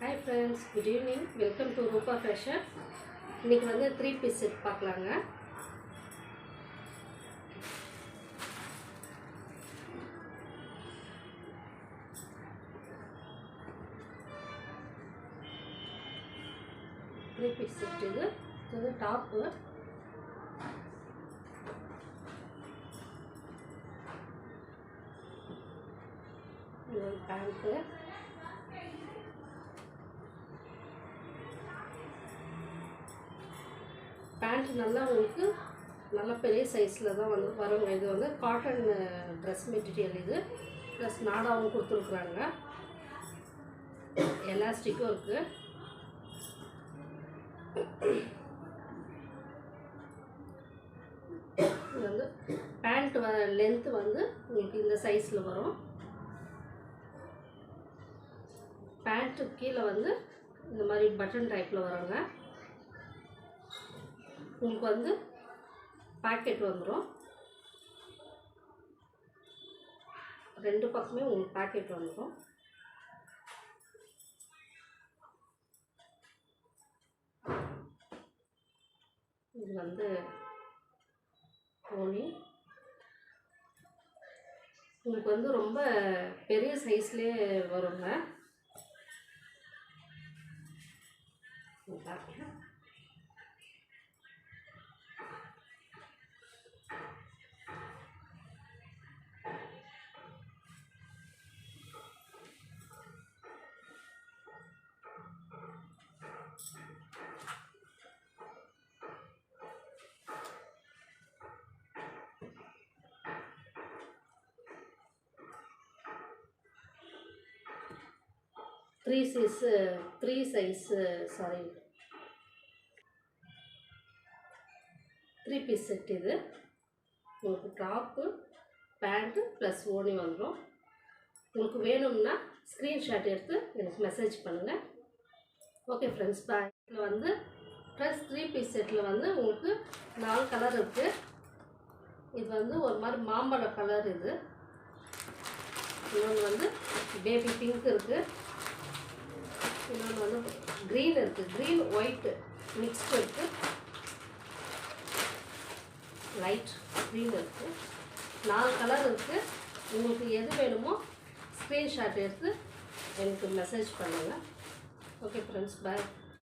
Hi friends, good evening. Welcome to Rupa Fashion. இன்னைக்கு வந்து 3 piece set பார்க்கலாங்க. Three piece set இது வந்து டாப்பு, இது பேண்ட்டு, பேண்ட் நல்லா உங்களுக்கு நல்ல பெரிய சைஸில் தான் வந்து வருங்க. இது வந்து காட்டன் ட்ரெஸ் மெட்டீரியல், இது ப்ளஸ் நாடாவும் கொடுத்துருக்குறாங்க, எலாஸ்டிக்கும் இருக்குது. இது வந்து பேண்ட் லென்த்து வந்து உங்களுக்கு இந்த சைஸில் வரும். பேண்ட்டு கீழே வந்து இந்த மாதிரி பட்டன் டைப்பில் வருங்க. உங்களுக்கு வந்து பாக்கெட் வந்துடும், ரெண்டு பக்கமே உங்களுக்கு பாக்கெட் வந்துடும். இது வந்து ஓனி, உங்களுக்கு வந்து ரொம்ப பெரிய சைஸ்லேயே வருங்க. த்ரீ பீஸ் செட் இது. உங்களுக்கு டாப்பு, பேண்ட்டு ப்ளஸ் ஓனி வந்துடும். உங்களுக்கு வேணும்னா ஸ்க்ரீன்ஷாட் எடுத்து எனக்கு மெசேஜ் பண்ணுங்கள். ஓகே ஃப்ரெண்ட்ஸ், பாய். இதில் வந்து ப்ளஸ் த்ரீ பீஸ் செட்டில் வந்து உங்களுக்கு 4 கலர் இருக்குது. இது வந்து ஒரு மாதிரி மாம்பழ கலர், இது இன்னொன்று வந்து பேபி பிங்க் இருக்குது, இன்னொன்று வந்து க்ரீன் இருக்குது, க்ரீன் ஒயிட்டு மிக்ஸ்டு இருக்குது, லைட் க்ரீன் இருக்குது. 4 கலர் இருக்குது. உங்களுக்கு எது வேணுமோ ஸ்க்ரீன்ஷாட் எடுத்து எனக்கு மெசேஜ் பண்ணுங்கள். ஓகே ஃப்ரெண்ட்ஸ், பாய்.